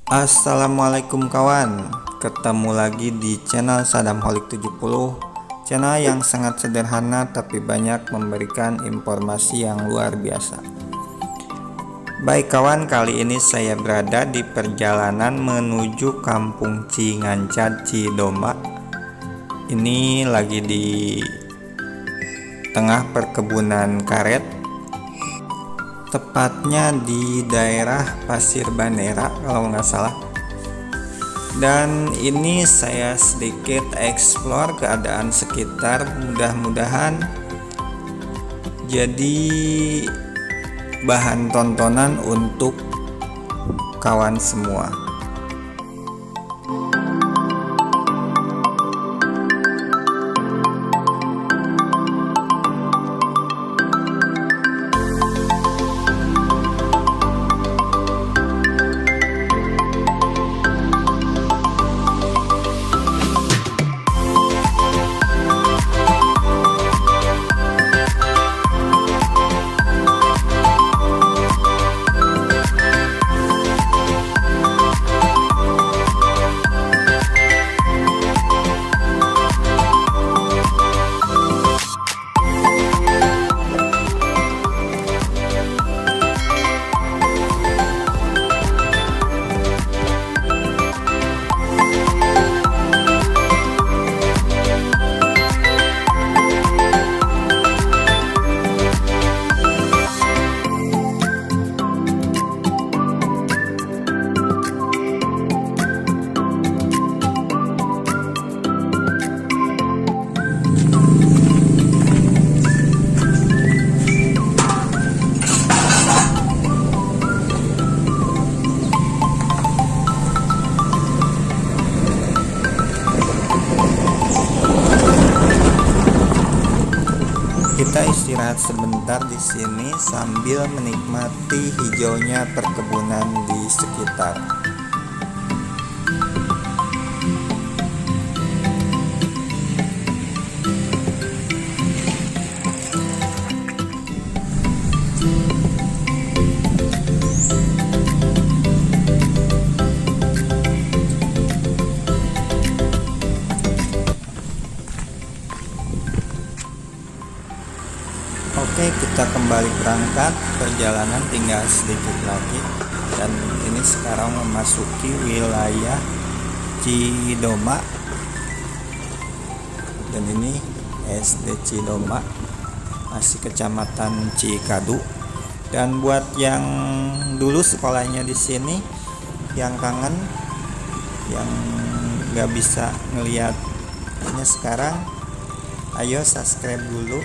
Assalamualaikum kawan, ketemu lagi di channel Sadamholic 70, channel yang sangat sederhana tapi banyak memberikan informasi yang luar biasa. Baik kawan, kali ini saya berada di perjalanan menuju Kampung Cingancad Cidomba. Ini lagi di tengah perkebunan karet, tepatnya di daerah Pasir Bandera kalau nggak salah. Dan ini saya sedikit explore keadaan sekitar, mudah-mudahan jadi bahan tontonan untuk kawan semua. Kita istirahat sebentar di sini sambil menikmati hijaunya perkebunan di sekitar. Oke, kita kembali berangkat, perjalanan tinggal sedikit lagi, dan ini sekarang memasuki wilayah Cidomba, dan ini SD Cidomba, masih kecamatan Cikadu. Dan buat yang dulu sekolahnya di sini, yang kangen, yang nggak bisa ngeliat ini sekarang, ayo subscribe dulu.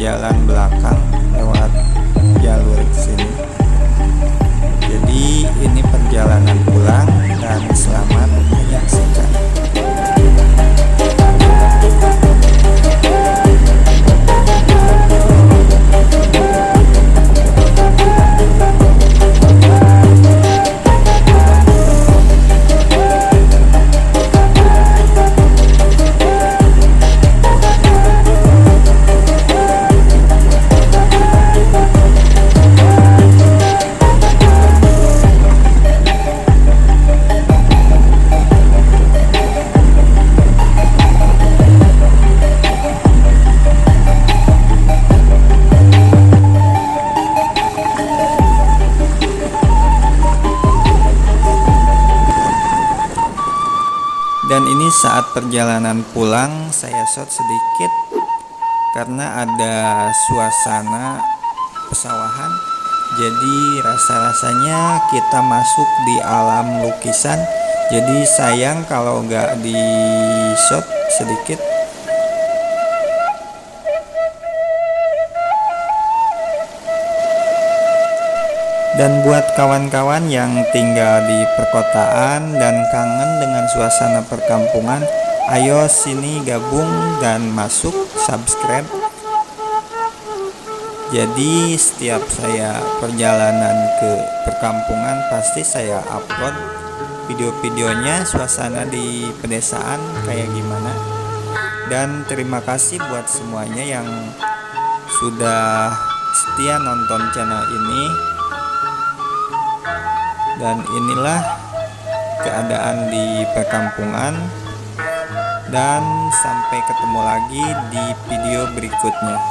jalan belakang lewat jalur sini. Jadi ini perjalanan pulang dan selamat menyaksikan. Dan ini saat perjalanan pulang saya shot sedikit karena ada suasana pesawahan. Jadi rasa-rasanya kita masuk di alam lukisan. Jadi sayang kalau nggak di shot sedikit. Dan buat kawan-kawan yang tinggal di perkotaan dan kangen dengan suasana perkampungan, ayo sini gabung dan masuk subscribe. Jadi setiap saya perjalanan ke perkampungan pasti saya upload video-videonya suasana di pedesaan kayak gimana. Dan terima kasih buat semuanya yang sudah setia nonton channel ini. Dan inilah keadaan di perkampungan, dan sampai ketemu lagi di video berikutnya.